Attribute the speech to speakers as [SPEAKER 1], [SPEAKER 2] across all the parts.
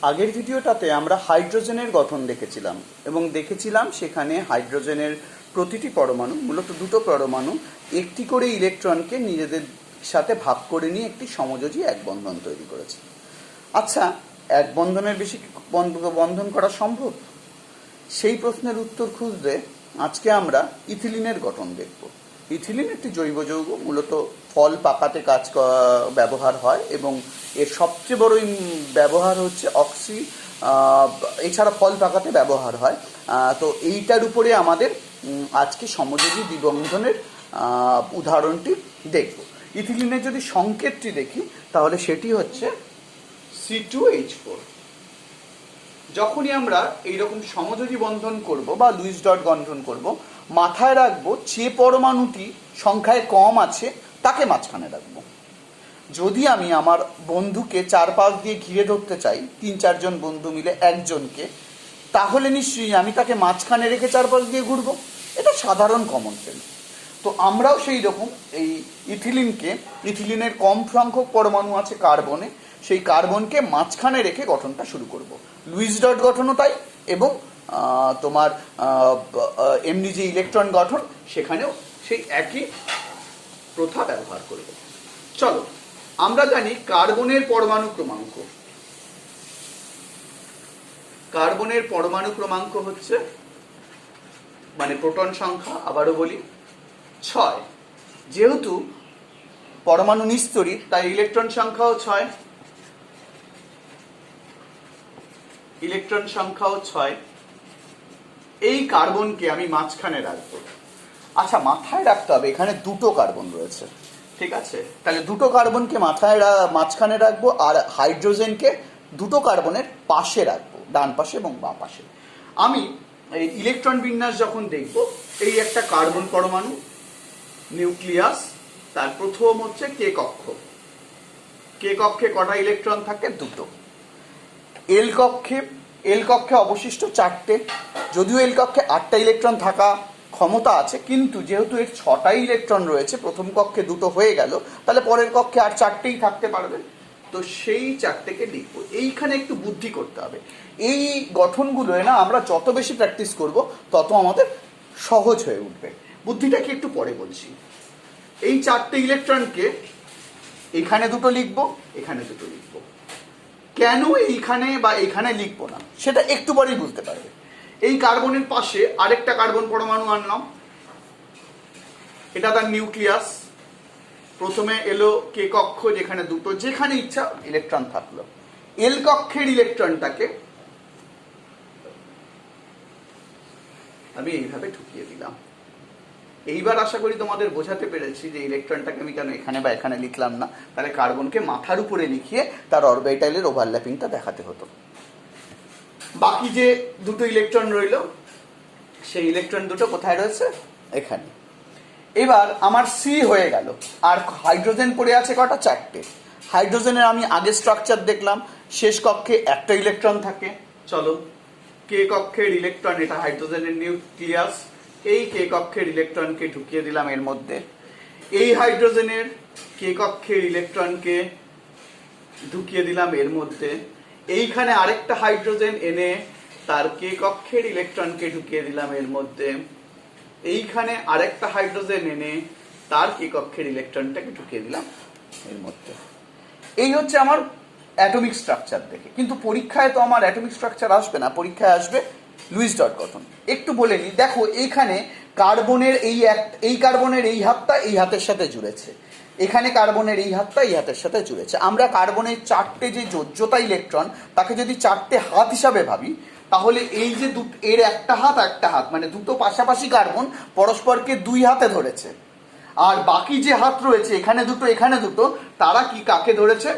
[SPEAKER 1] আগের ভিডিওটাতে আমরা হাইড্রোজেনের গঠন দেখেছিলাম এবং দেখেছিলাম সেখানে হাইড্রোজেনের প্রতিটি পরমাণু, মূলত দুটো পরমাণু, একটি করে ইলেকট্রনকে নিজেদের সাথে ভাগ করে নিয়ে একটি সমযোজী এক বন্ধন তৈরি করেছে। আচ্ছা, এক বন্ধনের বেশি বন্ধন করা সম্ভব? সেই প্রশ্নের উত্তর খুঁজতে আজকে আমরা ইথিলিনের গঠন দেখব। ইথিলিন একটি জৈব যৌগ, মূলত ফল পাকাতে ব্যবহার হয় এবং এর সবচেয়ে বড় ব্যবহার হচ্ছে এছাড়া ফল পাকাতে ব্যবহার হয়। তো এইটার উপরে আমাদের আজকে সমযোজী দ্বিবন্ধনের উদাহরণটি দেখব। ইথিলিনের যদি সংকেতটি দেখি তাহলে সেটি হচ্ছে C2H4। যখনই আমরা এইরকম সমযোজী বন্ধন করব বা লুইস ডট গঠন করব, মাথায় রাখবো যে পরমাণুটি সংখ্যায় কম আছে তাকে মাঝখানে রাখবো। যদি আমি আমার বন্ধুকে চারপাশ দিয়ে ঘিরে ধরতে চাই, 3-4 জন বন্ধু মিলে একজনকে, তাহলে নিশ্চয়ই আমি তাকে মাঝখানে রেখে চারপাশ দিয়ে ঘুরবো। এটা সাধারণ কমন সেন্স। তো আমরাও সেই রকম এই ইথিলিনের কম সংখ্যক পরমাণু আছে কার্বনে, সেই কার্বনকে মাঝখানে রেখে গঠনটা শুরু করব। লুইস ডট গঠনও তাই, এবং তোমার এমনি যে ইলেকট্রন গঠন সেখানেও সেই একই প্রথা ব্যবহার করব। চলো, আমরা জানি কার্বনের পরমাণু ক্রমাঙ্ক। কার্বনের পরমাণু ক্রমাঙ্ক হচ্ছে, মানে প্রোটন সংখ্যা, আবারও বলি 6। যেহেতু পরমাণু নিস্তড়িত তাই ইলেকট্রন সংখ্যাও 6। ইলেকট্রন সংখ্যাও 6। এই কার্বনকে আমি মাঝখানে রাখবো। আচ্ছা, মাথায় রাখতে হবে এখানে দুটো কার্বন রয়েছে, ঠিক আছে? তাহলে দুটো কার্বনকে মাঝখানে রাখবো, আর হাইড্রোজেনকে দুটো কার্বনের পাশে রাখবো, ডান পাশে এবং বাঁ পাশে। আমি এই ইলেকট্রন বিন্যাস যখন দেখব, এই একটা কার্বন পরমাণু, নিউক্লিয়াস, তার প্রথম হচ্ছে কে কক্ষ। কে কক্ষে কটা ইলেকট্রন থাকে? দুটো। এল কক্ষে অবশিষ্ট 4টে। যদিও এল কক্ষে 8টা ইলেকট্রন থাকা ক্ষমতা আছে, কিন্তু যেহেতু এর 6টাই ইলেকট্রন রয়েছে, প্রথম কক্ষে দুটো হয়ে গেল, তাহলে পরের কক্ষে আর 4টেই থাকতে পারবে। তো সেই 4টেকে লিখব। এইখানে একটু বুদ্ধি করতে হবে। এই গঠনগুলো না আমরা যত বেশি প্র্যাকটিস করব তত আমাদের সহজ হয়ে উঠবে। বুদ্ধিটাকে একটু পরে বলছি। এই 4টে ইলেকট্রনকে এখানে দুটো লিখব, এখানে দুটো লিখব। কেন এইখানে বা এখানে লিখবো না সেটা একটু পরেই বুঝতে পারবে। এই কার্বনের পাশে আরেকটা কার্বন পরমাণু আনলাম, এটা তার নিউক্লিয়াস। প্রথমে এলো কে কক্ষ, যেখানে দুটো, যেখানে ইচ্ছা ইলেকট্রন থাকলো। এল কক্ষের ইলেকট্রনটাকে আমি এইভাবে ঢুকিয়ে দিলাম। এইবার আশা করি তোমাদের বোঝাতে পেরেছি যে ইলেকট্রনটাকে আমি কেন এখানে বা এখানে লিখলাম না। তাহলে কার্বনকে মাথার উপরে লিখিয়ে তার অরবিটালের ওভারল্যাপিংটা দেখাতে হতো। বাকি যে দুটো ইলেকট্রন রইল, সেই ইলেকট্রন দুটো কোথায় রয়েছে? এখানে। এবার আমার সি হয়ে গেল, আর হাইড্রোজেন পড়ে আছে কটা? 4টে। হাইড্রোজেনের আমি আগে স্ট্রাকচার দেখলাম, শেষ কক্ষে একটা ইলেকট্রন থাকে। চলো, কে কক্ষের ইলেকট্রন, এটা হাইড্রোজেনের নিউক্লিয়াস। এই কে কক্ষের ইলেকট্রনকে ঢুকিয়ে দিলাম এর মধ্যে। এই হাইড্রোজেনের কে কক্ষের ইলেকট্রনকে ঢুকিয়ে দিলাম এর মধ্যে। এইখানে আরেকটা হাইড্রোজেন এনে তার কে কক্ষের ইলেকট্রনকে ঢুকিয়ে দিলাম এর মধ্যে। এইখানে আরেকটা হাইড্রোজেন এনে তার কে কক্ষের ইলেকট্রনটাকে ঢুকিয়ে দিলাম এর মধ্যে। এই হচ্ছে আমার অ্যাটমিক স্ট্রাকচার দেখে। কিন্তু পরীক্ষায় তো আমার অ্যাটমিক স্ট্রাকচার আসবে না, পরীক্ষায় আসবে লুইস ডট গঠন। একটু বলে নিই, দেখো এইখানে কার্বনের এই কার্বনের এই হাতটা এই হাতের সাথে জুড়েছে, এখানে কার্বনের এই হাতটা এই হাতের সাথে জুড়েছে। আমরা কার্বনের 4টে যে যোজ্যতা ইলেকট্রন, তাকে যদি 4টে হাত হিসাবে ভাবি, তাহলে এই যে এর একটা হাত, মানে দুটো পাশাপাশি কার্বন পরস্পরকে 2 হাতে ধরেছে। আর বাকি যে হাত রয়েছে, এখানে দুটো এখানে দুটো, তারা কি কাকে ধরেছে?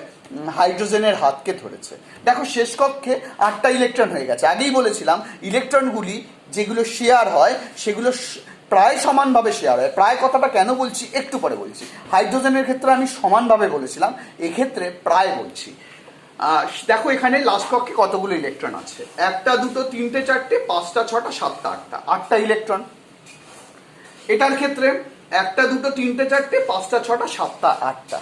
[SPEAKER 1] হাইড্রোজেনের হাতকে ধরেছে। দেখো শেষ কক্ষে 8টা ইলেকট্রন হয়ে গেছে। আগেই বলেছিলাম ইলেকট্রনগুলি যেগুলো শেয়ার হয় সেগুলো প্রায় সমানভাবে শেয়ার হয়। প্রায় কথাটা কেন বলছি একটু পরে বলছি। হাইড্রোজেনের ক্ষেত্রে আমি সমানভাবে বলেছিলাম, এক্ষেত্রে প্রায় বলছি। দেখো এখানে লাস্ট কক্ষে কতগুলো ইলেকট্রন আছে? 1টা 2টো 3টে 4টে 5টা 6টা 7টা 8টা, 8টা ইলেকট্রন। এটার ক্ষেত্রে 1টা 2টো 3টে 4টে 5টা 6টা 7টা 8টা।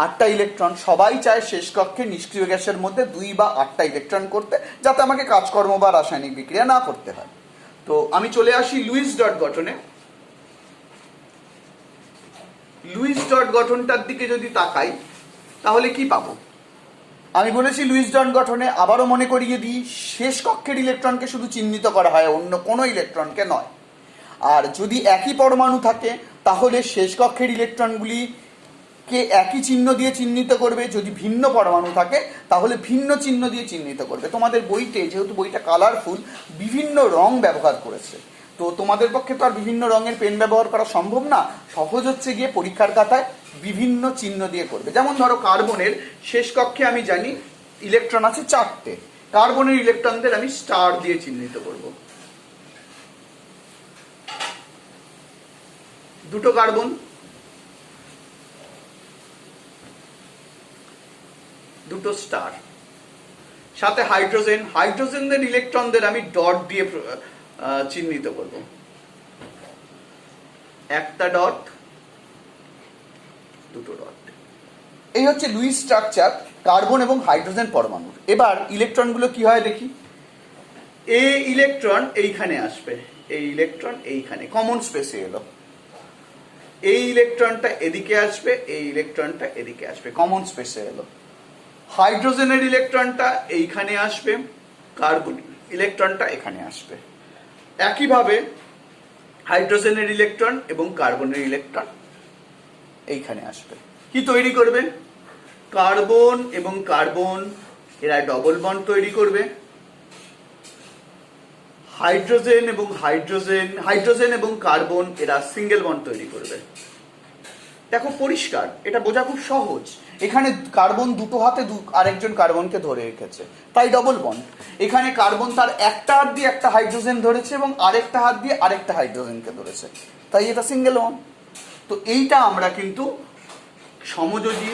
[SPEAKER 1] 8টা ইলেকট্রন, সবাই চায় শেষ কক্ষে নিষ্ক্রিয় গ্যাসের মধ্যে 2 বা 8টা ইলেকট্রন করতে, যাতে আমাকে কাজকর্ম বা রাসায়নিক বিক্রিয়া না করতে হয়। তো আমি চলে আসি লুইস ডট গঠনে। লুইস ডট গঠনটার দিকে যদি তাকাই তাহলে কি পাবো? আমি বলেছি লুইস ডট গঠনে, আবারও মনে করিয়ে দিই, শেষ কক্ষের ইলেকট্রনকে শুধু চিহ্নিত করা হয়, অন্য কোনো ইলেকট্রনকে নয়। আর যদি একই পরমাণু থাকে তাহলে শেষ কক্ষের ইলেকট্রনগুলিকে একই চিহ্ন দিয়ে চিহ্নিত করবে, যদি ভিন্ন পরমাণু থাকে তাহলে ভিন্ন চিহ্ন দিয়ে চিহ্নিত করবে। তোমাদের বইতে, যেহেতু বইটা কালারফুল, বিভিন্ন রং ব্যবহার করেছে, তো তোমাদের পক্ষে তো আর বিভিন্ন রঙের পেন ব্যবহার করা সম্ভব না। সহজ হচ্ছে গিয়ে পরীক্ষার খাতায় বিভিন্ন চিহ্ন দিয়ে করবে। যেমন ধরো কার্বনের শেষ কক্ষে আমি জানি ইলেকট্রন আছে 4টে, কার্বনের ইলেকট্রনদের আমি স্টার দিয়ে চিহ্নিত করব। 2টো কার্বন, 2টো স্টার, সাথে হাইড্রোজেন, হাইড্রোজেনদের ইলেকট্রনদের আমি ডট দিয়ে চিহ্নিত করব। 1টা ডট, 2টো ডট। এই হচ্ছে লুইস স্ট্রাকচার কার্বন এবং হাইড্রোজেন পরমাণুর। এবার ইলেকট্রনগুলো কি হয় দেখি। এই ইলেকট্রন এইখানে আসবে, এই ইলেকট্রন এইখানে কমন স্পেসে এলো, এই ইলেকট্রনটা এদিকে আসবে, এই ইলেকট্রনটা এদিকে আসবে, কমন স্পেসে এলো। হাইড্রোজেনের ইলেকট্রনটা এইখানে আসবে, কার্বন ইলেকট্রনটা এখানে আসবে। একইভাবে হাইড্রোজেনের ইলেকট্রন এবং কার্বনের ইলেকট্রন এইখানে আসবে। কি তৈরি করবে? কার্বন এবং কার্বন এরা ডবল বন্ড তৈরি করবে। হাইড্রোজেন এবং হাইড্রোজেন এবং কার্বন এরা সিঙ্গেল বন্ড তৈরি করবে। দেখো পরিষ্কার, এটা বোঝা খুব সহজ। এখানে কার্বন 2টো হাতে আরেকজন কার্বনকে ধরে রেখেছে, তাই ডবল বন্ড। এখানে কার্বন তার একটা হাত দিয়ে একটা হাইড্রোজেন ধরেছে এবং আরেকটা হাত দিয়ে আরেকটা হাইড্রোজেনকে ধরেছে, তাই এটা সিঙ্গেল বন্ড। তো এইটা আমরা কিন্তু সমযোজী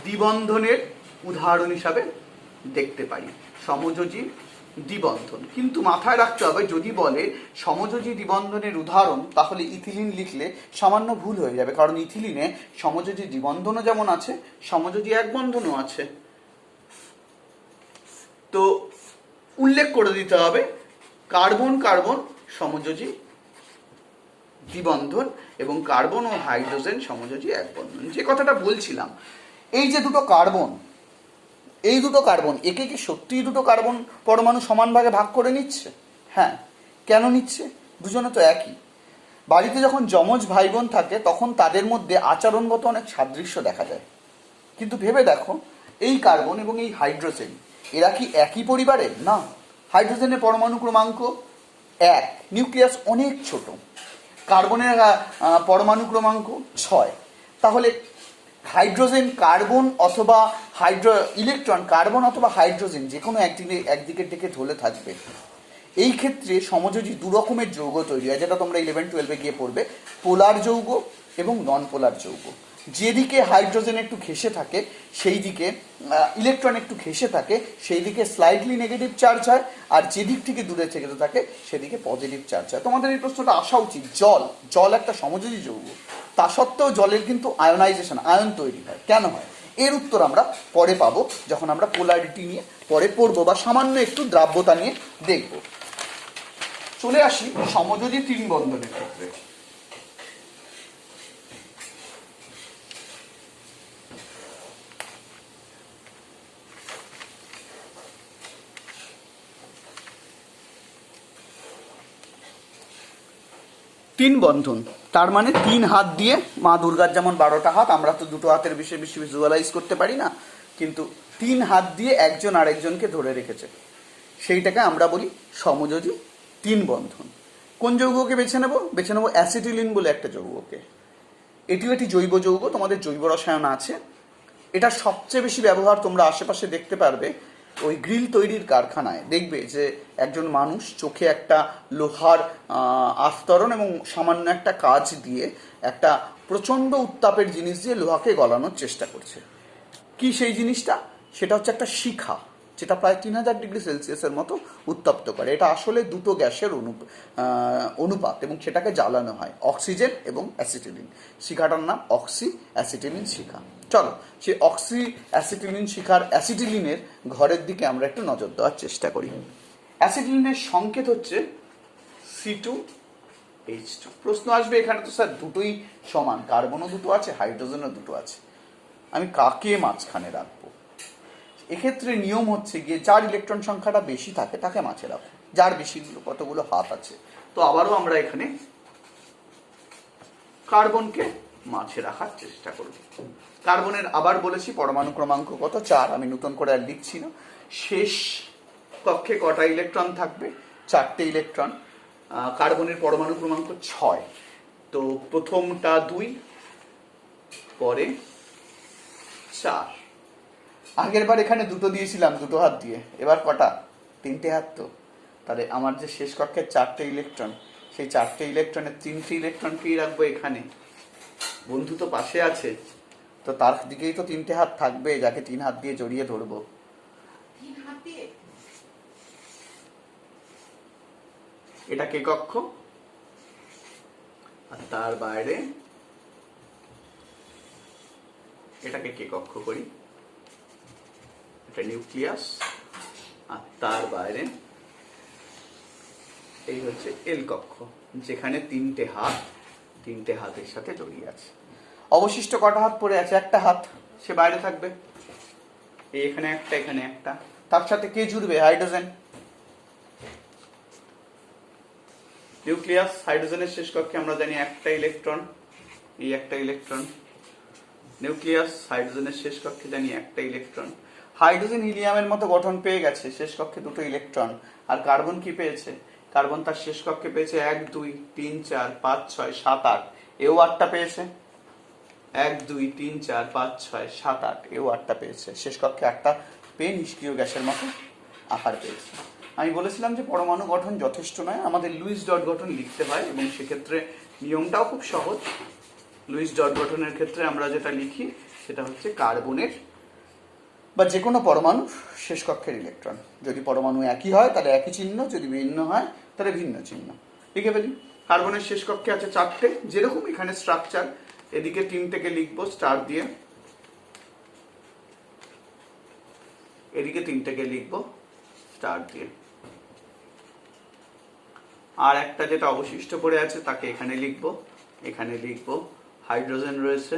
[SPEAKER 1] দ্বিবন্ধনের উদাহরণ হিসাবে দেখতে পারি, সমযোজী দ্বিবন্ধন। কিন্তু মাথায় রাখতে হবে, যদি বলে সমযোজী দ্বিবন্ধনের উদাহরণ, তাহলে ইথিলিন লিখলে সামান্য ভুল হয়ে যাবে, কারণ ইথিলিনে সমযোজী দ্বিবন্ধনও যেমন আছে, সমযোজী এক বন্ধনও আছে। তো উল্লেখ করে দিতে হবে কার্বন কার্বন সমযোজী দ্বিবন্ধন এবং কার্বন ও হাইড্রোজেন সমযোজী এক বন্ধন। যে কথাটা বলছিলাম, এই যে 2টো কার্বন, এই 2টো কার্বন একে কি সত্যিই 2টো কার্বন পরমাণু সমান ভাগে ভাগ করে নিচ্ছে? হ্যাঁ। কেন নিচ্ছে? দুজনে তো একই। বাড়িতে যখন যমজ ভাই বোন থাকে তখন তাদের মধ্যে আচরণগত অনেক সাদৃশ্য দেখা যায়, কিন্তু ভেবে দেখো এই কার্বন এবং এই হাইড্রোজেন এরা কি একই পরিবারের? না। হাইড্রোজেনের পরমাণু ক্রমাঙ্ক 1, নিউক্লিয়াস অনেক ছোট। কার্বনের পরমাণু ক্রমাঙ্ক 6। তাহলে হাইড্রোজেন কার্বন অথবা ইলেকট্রন কার্বন অথবা হাইড্রোজেন যে কোনো একদিকের দিকে ঢলে থাকবে। এই ক্ষেত্রে সমযোজী 2 রকমের যৌগ তৈরি হয়, যেটা তোমরা 11-12 গিয়ে পড়বে, পোলার যৌগ এবং নন পোলার যৌগ। যেদিকে হাইড্রোজেন একটু ঘেঁষে থাকে সেই দিকে, ইলেকট্রন একটু ঘেঁষে থাকে সেই দিকে স্লাইডলি নেগেটিভ চার্জ হয়, আর যেদিক থেকে দূরে থেকে থাকে সেদিকে পজিটিভ চার্জ হয়। তোমাদের এই প্রশ্নটা আসা উচিত, জল একটা সমযোজী যৌগ, তা সত্ত্বেও জলের কিন্তু আয়নাইজেশন, আয়ন তৈরি হয়, কেন হয়? এর উত্তর আমরা পরে পাবো, যখন আমরা পোলারিটি নিয়ে পরে পড়বো বা সামান্য একটু দ্রাব্যতা নিয়ে দেখব। চলে আসি সমযোজী 3 বন্ধনের ক্ষেত্রে। তিন বন্ধন, তার মানে 3 হাত দিয়ে, মা দুর্গার যেমন 12টা হাত, আমরা তো 2টো হাতের বেশি বেশি ভিজুয়ালাইজ করতে পারি না, কিন্তু 3 হাত দিয়ে একজন আরেকজনকে ধরে রেখেছে, সেইটাকে আমরা বলি সমযোজী 3 বন্ধন। কোন যৌগকে বেছে নেব? অ্যাসিটিলিন বলে একটা যৌগকে। এটিও একটি জৈব যৌগ, তোমাদের জৈব রসায়ন আছে। এটা সবচেয়ে বেশি ব্যবহার তোমরা আশেপাশে দেখতে পারবে ওই গ্রিল তৈরির কারখানায়। দেখবে যে একজন মানুষ চোখে একটা লোহার আস্তরণ এবং সামান্য একটা কাঁচ দিয়ে একটা প্রচণ্ড উত্তাপের জিনিস দিয়ে লোহাকে গলানোর চেষ্টা করছে। কি সেই জিনিসটা? সেটা হচ্ছে একটা শিখা, যেটা প্রায় 3000 ডিগ্রি সেলসিয়াসের মতো উত্তপ্ত করে। এটা আসলে দুটো গ্যাসের অনুপাত এবং সেটাকে জ্বালানো হয়, অক্সিজেন এবং অ্যাসিটিলিন। শিখাটার নাম অক্সি অ্যাসিটিলিন শিখা। চলো সেই অক্সি অ্যাসিটিলিন শিখার অ্যাসিটিলিনের ঘরের দিকে আমরা একটু নজর দেওয়ার চেষ্টা করি। অ্যাসিটিলিনের সংকেত হচ্ছে C2H2। প্রশ্ন আসবে এখানে তো স্যার দুটোই সমান, কার্বনও দুটো আছে, হাইড্রোজেনও দুটো আছে, আমি কাকে মাঝখানে রাখবো? এক্ষেত্রে নিয়ম হচ্ছে গিয়ে যার ইলেকট্রন সংখ্যাটা বেশি থাকে তাকে মাঝে রাখো, যার বেশি কতগুলো হাত আছে। তো আবারও আমরা এখানে কার্বনকে মাঝে রাখার চেষ্টা করব। কার্বনের আবার বলেছি পরমাণু ক্রমাঙ্ক কত, 4, আমি নতুন করে আর লিখছি না। শেষ কক্ষে কটা ইলেকট্রন থাকবে? 4টে ইলেকট্রন। কার্বনের পরমাণু ক্রমাঙ্ক 6, তো প্রথমটা 2, পরে 4। আগের বার এখানে দুটো দিয়েছিলাম দুটো হাত দিয়ে, এবার কটা? 3টে হাত। তো তাহলে আমার যে শেষ কক্ষের 4টে ইলেকট্রন, সেই 4টে ইলেকট্রনের 3টে ইলেকট্রনকেই রাখবো এখানে। বন্ধু তো পাশে আছে, তো তার দিকেই তো 3টে হাত থাকবে, যাকে 3 হাত দিয়ে জড়িয়ে ধরবো। এটা কে কক্ষ, আর তার বাইরে এটাকে কে কক্ষ করি? এটা নিউক্লিয়াস, আর তার বাইরে এই হচ্ছে এল কক্ষ, যেখানে 3টে হাত 3টে হাতের সাথে জড়িয়ে আছে। অবশিষ্ট কটা হাত পড়ে আছে? একটা হাত, সে বাইরে থাকবে। এখানে একটা, এখানে একটা, তার সাথে কে জুড়বে? হাইড্রোজেন। নিউক্লিয়াস, হাইড্রোজেনের শেষ কক্ষে আমরা জানি একটা ইলেকট্রন, এই একটা ইলেকট্রন। নিউক্লিয়াস, হাইড্রোজেনের শেষ কক্ষে জানি একটা ইলেকট্রন। হাইড্রোজেন হিলিয়ামের মতো গঠন পেয়ে গেছে, শেষ কক্ষে দুটো ইলেকট্রন। আর কার্বন কি পেয়েছে? কার্বন তার শেষ কক্ষে পেয়েছে 1 2 3 4 5 6 7 8, এও 8টা পেয়েছে। 1 2 3 4 5 6 7 8, এও 8টা পেয়েছে। শেষ কক্ষে 8টা পেয়ে নিষ্ক্রিয় গ্যাসের মতো আকার পেয়েছে। আমি বলেছিলাম যে পরমাণু গঠন যথেষ্ট নয়, আমাদের লুইস ডট গঠন লিখতে হয়, এবং সেক্ষেত্রে নিয়মটাও খুব সহজ। লুইস ডট গঠনের ক্ষেত্রে আমরা যেটা লিখি সেটা হচ্ছে কার্বনের বা যে কোনো পরমাণু শেষ কক্ষের ইলেকট্রন। যদি পরমাণু একই হয় তাহলে একই চিহ্ন, যদি ভিন্ন হয় তাহলে ভিন্ন চিহ্ন লিখে ফেলি। কার্বনের শেষ কক্ষে আছে 4টে, যেরকম এখানে স্ট্রাকচার, এদিকে 3টেকে লিখবো স্টার দিয়ে, এদিকে 3টেকে লিখবো স্টার দিয়ে। আর একটা যেটা অবশিষ্ট পড়ে আছে তাকে এখানে লিখবো, এখানে লিখবো হাইড্রোজেন রয়েছে,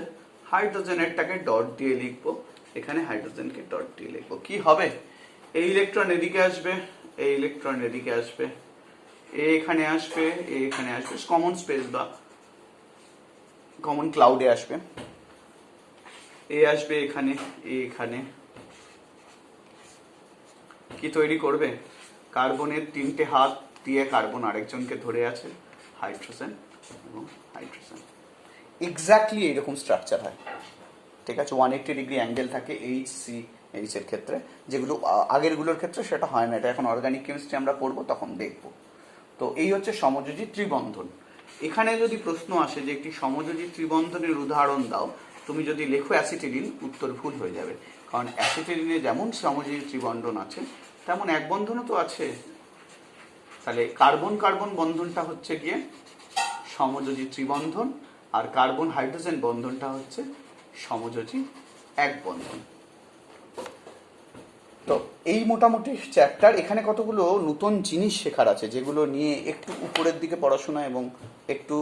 [SPEAKER 1] হাইড্রোজেনেরটাকে ডট দিয়ে লিখবো, এখানে হাইড্রোজেনকে ডট দিয়ে লিখবো। কি হবে? এই ইলেকট্রন এদিকে আসবে, এই ইলেকট্রন এদিকে আসবে, এখানে আসবে, এখানে আসবে, কমন স্পেস বা কমন ক্লাউডে আসবে, এ আসবে এখানে, এখানে। কি তৈরি করবে? কার্বনের 3টে হাত দিয়ে কার্বন আরেকজনকে ধরে আছে, হাইড্রোজেন এবং হাইড্রোজেন। এক্স্যাক্টলি এইরকম স্ট্রাকচার হয়, ঠিক আছে। 180 ডিগ্রি অ্যাঙ্গেল থাকে HCH এর ক্ষেত্রে, যেগুলো আগেরগুলোর ক্ষেত্রে সেটা হয় না। এটা এখন অর্গানিক কেমিস্ট্রি আমরা পড়বো, তখন দেখবো। তো এই হচ্ছে সমযোজী ত্রিবন্ধন। এখানে যদি প্রশ্ন আসে যে একটি সমযোজী ত্রিবন্ধনের উদাহরণ দাও, তুমি যদি লেখো অ্যাসিটিলিন, উত্তর ভুল হয়ে যাবে। কারণ অ্যাসিটিলিনে যেমন সমযোজী ত্রিবন্ধন আছে তেমন এক বন্ধনও তো আছে। তাহলে কার্বন কার্বন বন্ধনটা হচ্ছে গিয়ে সমযোজী ত্রিবন্ধন, আর কার্বন হাইড্রোজেন বন্ধনটা হচ্ছে সমযোজী এক বন্ধন। তো এই মোটামুটি চ্যাপ্টার। এখানে কতগুলো নতুন জিনিস শেখার আছে, যেগুলো নিয়ে একটু উপরের দিকে পড়াশোনা এবং একটু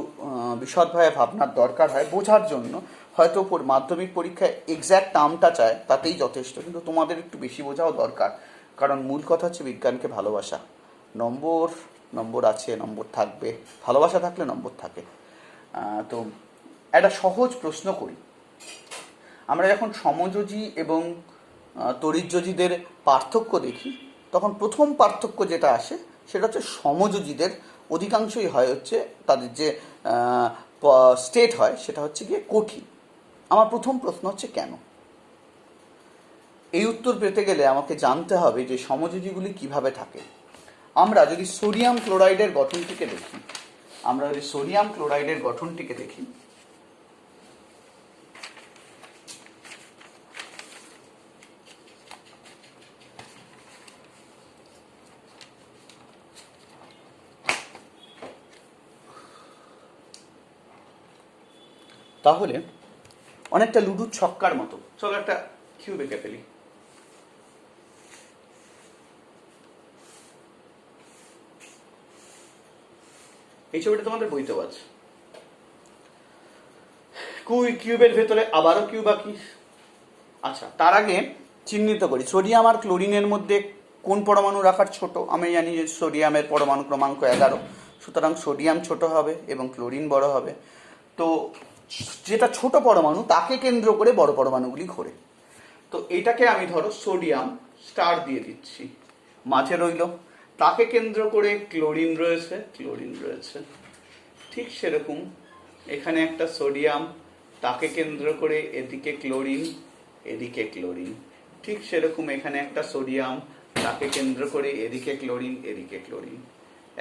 [SPEAKER 1] বিশদভাবে ভাবনার দরকার হয় বোঝার জন্য। হয়তো মাধ্যমিক পরীক্ষায় এক্স্যাক্ট টার্মটা চায়, তাতেই যথেষ্ট, কিন্তু তোমাদের একটু বেশি বোঝাও দরকার। কারণ মূল কথা হচ্ছে বিজ্ঞানকে ভালোবাসা। নম্বর আছে, নম্বর থাকবে, ভালোবাসা থাকলে নম্বর থাকে। তো একটা সহজ প্রশ্ন করি। আমরা যখন সমযোজী এবং তড়িৎযোজীদের পার্থক্য দেখি, তখন প্রথম পার্থক্য যেটা আসে সেটা হচ্ছে সমযোজীদের অধিকাংশই হয় হচ্ছে তাদের যে স্টেট হয় সেটা হচ্ছে গিয়ে কঠিন। আমার প্রথম প্রশ্ন হচ্ছে কেন? এই উত্তর পেতে গেলে আমাকে জানতে হবে যে সমযোজীগুলি কিভাবে থাকে। আমরা যদি সোডিয়াম ক্লোরাইডের গঠনটিকে দেখি, তাহলে অনেকটা লুডুর ছক্কার মতো। চলো একটা কিউব এঁকে ফেলি। এই ছবিটা তোমাদের বইতেও আছে। কিউবের ভেতরে আবারও কিউব আঁকি। আচ্ছা, তার আগে চিহ্নিত করি সোডিয়াম আর ক্লোরিনের মধ্যে কোন পরমাণু রাখার ছোট। আমি জানি যে সোডিয়ামের পরমাণু ক্রমাঙ্ক 11, সুতরাং সোডিয়াম ছোট হবে এবং ক্লোরিন বড় হবে। তো যেটা ছোট পরমাণু তাকে কেন্দ্র করে বড় পরমাণুগুলি ঘোরে। তো এটাকে আমি ধরো সোডিয়াম স্টার দিয়ে দিচ্ছি, মাঝে রইল। তাকে কেন্দ্র করে ক্লোরিন রয়েছে। ঠিক সেরকম এখানে একটা সোডিয়াম, তাকে কেন্দ্র করে এদিকে ক্লোরিন, এদিকে ক্লোরিন। ঠিক সেরকম এখানে একটা সোডিয়াম, তাকে কেন্দ্র করে এদিকে ক্লোরিন, এদিকে ক্লোরিন।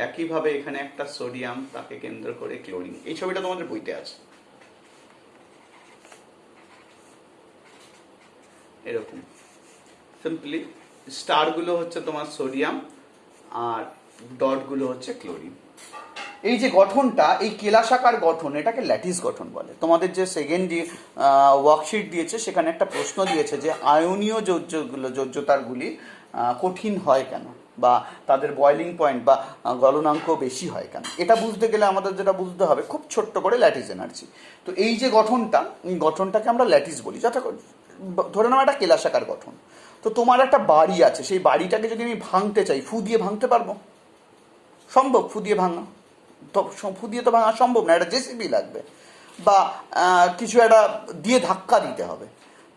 [SPEAKER 1] একইভাবে এখানে একটা সোডিয়াম, তাকে কেন্দ্র করে ক্লোরিন। এই ছবিটা তোমাদের বইতে আছে এরকম। সিম্পলি স্টারগুলো হচ্ছে তোমার সোডিয়াম আর ডটগুলো হচ্ছে ক্লোরিন। এই যে গঠনটা, এই কেলাসাকার গঠন, এটাকে ল্যাটিস গঠন বলে। তোমাদের যে সেকেন্ড ওয়ার্কশিট দিয়েছে সেখানে একটা প্রশ্ন দিয়েছে যে আয়নীয় যোজ্যতারগুলি কঠিন হয় কেন, বা তাদের বয়লিং পয়েন্ট বা গলনাঙ্ক বেশি হয় কেন। এটা বুঝতে গেলে আমাদের যেটা বুঝতে হবে খুব ছোট্ট করে ল্যাটিস এনার্জি। তো এই যে গঠনটা, এই গঠনটাকে আমরা ল্যাটিস বলি। যথা ধরে নাও একটা কেলাসাকার গঠন। তো তোমার একটা বাড়ি আছে, সেই বাড়িটাকে যদি আমি ভাঙতে চাই, ফু দিয়ে ভাঙতে পারবো? সম্ভব ফু দিয়ে ভাঙা? তো ফু দিয়ে তো ভাঙা সম্ভব না, একটা জেসিবি লাগবে বা কিছু একটা দিয়ে ধাক্কা দিতে হবে।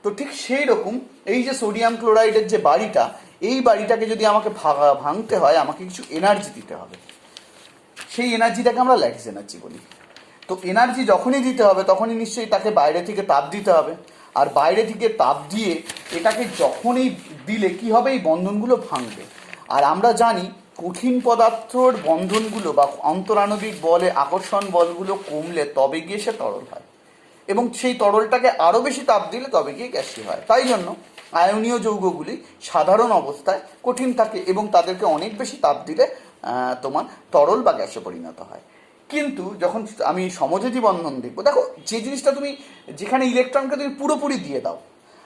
[SPEAKER 1] তো ঠিক সেই রকম এই যে সোডিয়াম ক্লোরাইডের যে বাড়িটা, এই বাড়িটাকে যদি আমাকে ভাঙতে হয়, আমাকে কিছু এনার্জি দিতে হবে। সেই এনার্জিটাকে আমরা ল্যাটিস এনার্জি বলি। তো এনার্জি যখনই দিতে হবে তখনই নিশ্চয়ই তাকে বাইরে থেকে তাপ দিতে হবে। আর বাইরে থেকে তাপ দিয়ে এটাকে যখনই দিলে কি হবে, এই বন্ধনগুলো ভাঙবে। আর আমরা জানি কঠিন পদার্থর বন্ধনগুলো বা অন্তরাণবিক বলে আকর্ষণ বলগুলো কমলে তবে গিয়ে সে তরল হয়, এবং সেই তরলটাকে আরও বেশি তাপ দিলে তবে গিয়ে গ্যাসীয় হয়। তাই জন্য আয়নীয় যৌগগুলি সাধারণ অবস্থায় কঠিন থাকে এবং তাদেরকে অনেক বেশি তাপ দিলে তোমার তরল বা গ্যাসে পরিণত হয়। কিন্তু যখন আমি সমযোজী বন্ধন দেখবো, দেখো যে জিনিসটা তুমি, যেখানে ইলেকট্রনকে তুমি পুরোপুরি দিয়ে দাও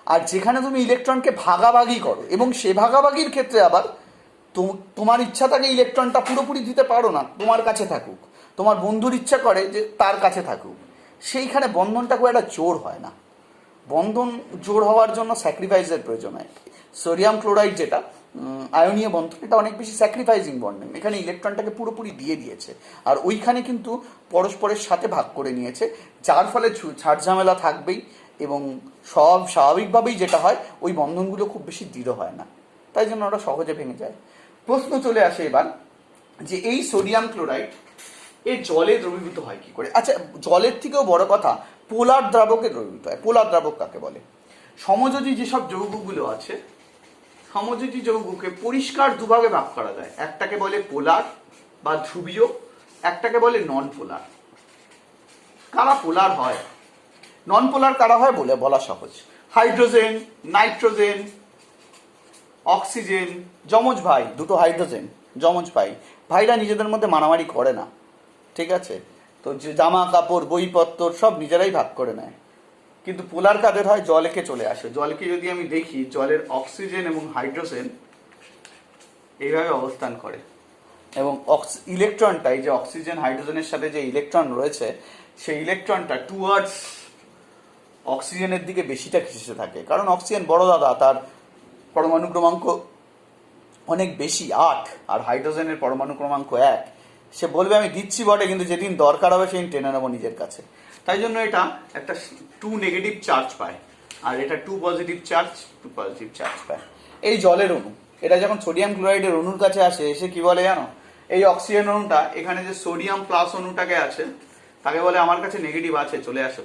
[SPEAKER 1] আর যেখানে তুমি ইলেকট্রনকে ভাগাভাগি করো, এবং সে ভাগাভাগির ক্ষেত্রে আবার তোমার ইচ্ছা থাকে ইলেকট্রনটা পুরোপুরি দিতে পারো না, তোমার কাছে থাকুক, তোমার বন্ধুর ইচ্ছা করে যে তার কাছে থাকুক, সেইখানে বন্ধনটা খুব একটা জোর হয় না। বন্ধন জোর হওয়ার জন্য স্যাক্রিফাইসের প্রয়োজন হয়। সোডিয়াম ক্লোরাইড যেটা আয়নীয় বন্ধন, এটা অনেক বেশি স্যাক্রিফাইসিং বন্ডিং। এখানে ইলেকট্রনটাকে পুরোপুরি দিয়ে দিয়েছে আর ওইখানে কিন্তু পরস্পরের সাথে ভাগ করে নিয়েছে, যার ফলে ছাড় ঝামেলা থাকবেই এবং সব স্বাভাবিকভাবেই যেটা হয়, ওই বন্ধনগুলো খুব বেশি দৃঢ় হয় না, তাই জন্য ওরা সহজে ভেঙে যায়। প্রশ্ন চলে আসে এবার যে এই সোডিয়াম ক্লোরাইড এর জলে দ্রবীভূত হয় কি করে। আচ্ছা, জলের থেকেও বড় কথা, পোলার দ্রাবকে দ্রবীভূত হয়। পোলার দ্রাবক কাকে বলে? সমযোজী যেসব যৌগগুলো আছে, সমযোজী যৌগকে পরিষ্কার দুভাগে ভাগ করা যায়। একটাকে বলে পোলার বা ধ্রুবীয়, একটাকে বলে নন পোলার। কারা পোলার হয়, নন পোলার কারা হয় বলে বলা সহজ। হাইড্রোজেন, নাইট্রোজেন, অক্সিজেন, যমজ ভাই, দুটো হাইড্রোজেন, যমজ ভাই। ভাইরা নিজেদের মধ্যে মারামারি করে না, ঠিক আছে? তো যে জামা কাপড় বইপত্র সব নিজেরাই ভাগ করে নেয়। কিন্তু পোলার কাদের হয়? জলকে চলে আসে। জলকে যদি আমি দেখি, জলের অক্সিজেন এবং হাইড্রোজেন এইভাবে অবস্থান করে, এবং ইলেকট্রনটা, এই যে অক্সিজেন হাইড্রোজেনের সাথে যে ইলেকট্রন রয়েছে, সেই ইলেকট্রনটা টুয়ার্ডস অক্সিজেনের দিকে বেশিটা ঘেঁষে থাকে, কারণ অক্সিজেন বড় দাদা, তার পরমাণু ক্রমাঙ্ক অনেক বেশি 8, আর হাইড্রোজেনের পরমাণু ক্রমাঙ্ক 1। সে বলবে আমি দিচ্ছি বটে, কিন্তু যেদিন দরকার হবে সেদিন টেনে নেবো নিজের কাছে। তাই জন্য এটা একটা 2 নেগেটিভ চার্জ পায়, আর এটা 2 পজিটিভ চার্জ পায়। এই জলের অণু, এটা যখন সোডিয়াম ক্লোরাইডের অণুর কাছে আসে, এসে কি বলে জানো? এই অক্সিজেন অণুটা, এখানে যে সোডিয়াম প্লাস অণুটাকে আছে, তাকে বলে আমার কাছে নেগেটিভ আছে, চলে আসো,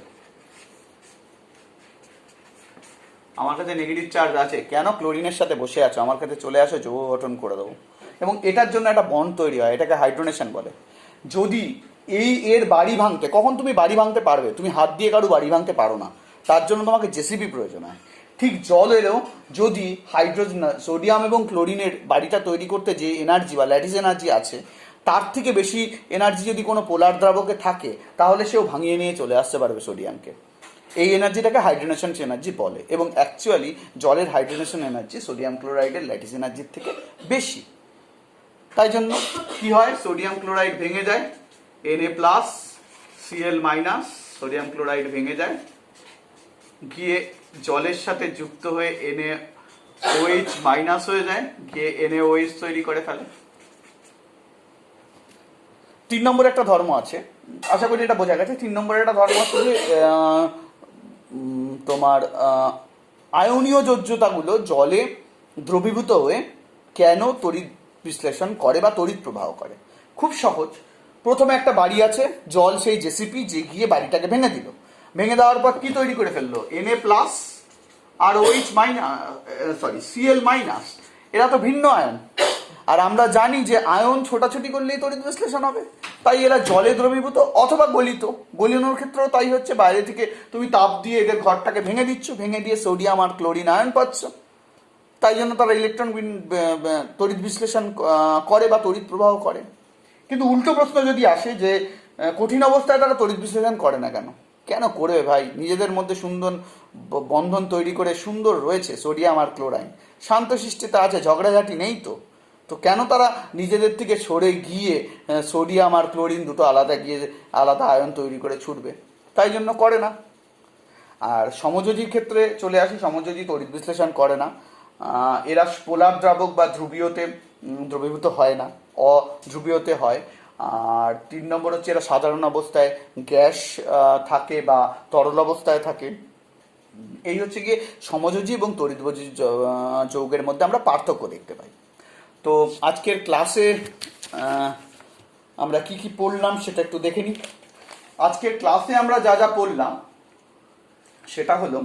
[SPEAKER 1] আমার কাছে নেগেটিভ চার্জ আছে। কেন? ক্লোরিনের সাথে বসে আছো, আমার কাছে চলে আসো, যৌগ গঠন করে দেবো। এবং এটার জন্য একটা বন্ড তৈরি হয়, এটাকে হাইড্রোনেশন বলে। যদি এর বাড়ি ভাঙতে, কখন তুমি বাড়ি ভাঙতে পারবে? তুমি হাত দিয়ে কারো বাড়ি ভাঙতে পারো না, তার জন্য তোমাকে জেসিবি প্রয়োজন হয়। ঠিক জলেরও যদি হাইড্রোজেন, সোডিয়াম এবং ক্লোরিনের বাড়িটা তৈরি করতে যে এনার্জি বা ল্যাটিস এনার্জি আছে, তার থেকে বেশি এনার্জি যদি কোনো পোলার দ্রাবকে থাকে তাহলে সেও ভাঙিয়ে নিয়ে চলে আসতে পারবে সোডিয়ামকে। এই এনার্জিটাকে হাইড্রেনেশন এনার্জি বলে, এবং অ্যাকচুয়ালি জলের হাইড্রেনেশন এনার্জি সোডিয়াম ক্লোরাইডের ল্যাটিস এনার্জির থেকে বেশি। তাই জন্য কি হয়, সোডিয়াম ক্লোরাইড ভেঙে যায়, Na+, Cl-, সোডিয়াম ক্লোরাইড ভেঙে যায়, গিয়ে জলের সাথে যুক্ত হয়ে NaOH- হয়ে যায়, গিয়ে NaOH তৈরি করে ফেলে। 3 নম্বর একটা ধর্ম আছে, আশা করি এটা বোঝা গেছে। 3 নম্বরের একটা ধর্ম আছে যে তোমার আয়নীয় যোজ্যতাগুলো জলে দ্রবীভূত হয়ে কেন তড়িৎ বিশ্লেষণ করে বা তড়িৎ প্রবাহ করে। খুব সহজ। প্রথমে একটা বাড়ি আছে, জল সেই জেসিপি যে গিয়ে বাড়িটাকে ভেঙে দিল, ভেঙে দেওয়ার পর কি তৈরি করে ফেললো, Na+ আর Cl-, এরা তো ভিন্ন আয়ন। আর আমরা জানি যে আয়ন ছোটাছুটি করলেই তড়িৎ বিশ্লেষণ হবে, তাই এরা জলে দ্রবীভূত অথবা গলিত। গলিনোর ক্ষেত্রেও তাই হচ্ছে, বাইরে থেকে তুমি তাপ দিয়ে এদের ঘরটাকে ভেঙে দিচ্ছ, ভেঙে দিয়ে সোডিয়াম আর ক্লোরিন আয়ন পাচ্ছ, তাই জন্য তারা ইলেকট্রন তড়িৎ বিশ্লেষণ করে বা তড়িৎ প্রবাহ করে। কিন্তু উল্টো প্রশ্ন যদি আসে যে কঠিন অবস্থায় তারা তড়িৎ বিশ্লেষণ করে না কেন, কেন করবে ভাই? নিজেদের মধ্যে সুন্দর বন্ধন তৈরি করে সুন্দর রয়েছে সোডিয়াম আর ক্লোরাইন, শান্তশিষ্টিতা আছে, ঝগড়াঝাটি নেই তো। তো কেন তারা নিজেদের থেকে সরে গিয়ে সোডিয়াম আর ক্লোরিন দুটো আলাদা আয়ন তৈরি করে ছুটবে? তাই জন্য করে না। আর সমযোজীর ক্ষেত্রে চলে আসি, সমযোজী তড়িৎ বিশ্লেষণ করে না, এরা পোলার দ্রাবক বা ধ্রুবীয়তে দ্রবীভূত হয় না, অধ্রুবীয়তে হয়। আর 3 নম্বর হচ্ছে এরা সাধারণ অবস্থায় গ্যাস থাকে বা তরল অবস্থায় থাকে। এই হচ্ছে গিয়ে সমযোজী এবং তড়িৎযোজী যৌগের মধ্যে আমরা পার্থক্য দেখতে পাই। তো আজকের ক্লাসে আমরা কি কি পড়লাম সেটা একটু দেখে নিই। আজকের ক্লাসে আমরা যা যা পড়লাম সেটা হলো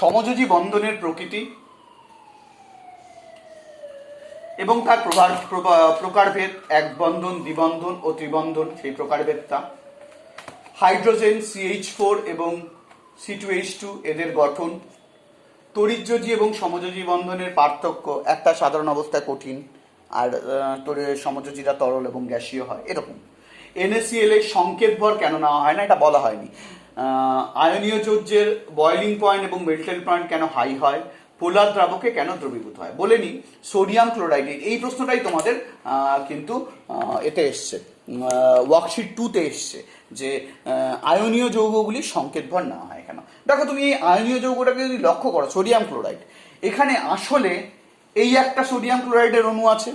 [SPEAKER 1] সমযোজী বন্ধনের প্রকৃতি এবং তার প্রকারভেদ, এক বন্ধন, দ্বিবন্ধন ও ত্রিবন্ধন, সেই প্রকারভেদটা, হাইড্রোজেন CH4 এবং C2H2 এদের গঠন, তড়িৎযোজী এবং সমযোজী বন্ধনের পার্থক্য, একটা সাধারণ অবস্থায় কঠিন আর সমযোজীরা তরল এবং গ্যাসীয় হয়, এরকম। NaCl এর সংকেত ভর কেন নেওয়া হয় না এটা বলা হয়নি। আয়নীয় যোজ্যের বয়লিং পয়েন্ট এবং মেল্টেন পয়েন্ট কেন হাই হয়, পোলার দ্রাবকে কেন দ্রবীভূত হয়। বলে নি সোডিয়াম ক্লোরাইড, এই প্রশ্নটাই তোমাদের কিন্তু এতে এসছে, ওয়ার্কশিট 2-তে এসছে যে আয়নীয় যৌগগুলির সংকেত ভর নেওয়া হয় কেন। দেখো তুমি এই আয়নীয় যৌগটাকে যদি লক্ষ্য করো, সোডিয়াম ক্লোরাইড, এখানে আসলে এই একটা সোডিয়াম ক্লোরাইডের অণু আছে,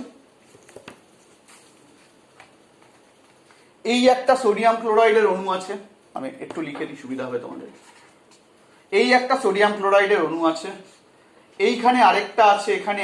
[SPEAKER 1] এই একটা সোডিয়াম ক্লোরাইডের অণু আছে, আমি একটু লিখে দিই সুবিধা হবে তোমাদের। এই একটা সোডিয়াম ক্লোরাইডের অণু আছে, এইখানে আরেকটা আছে, এখানে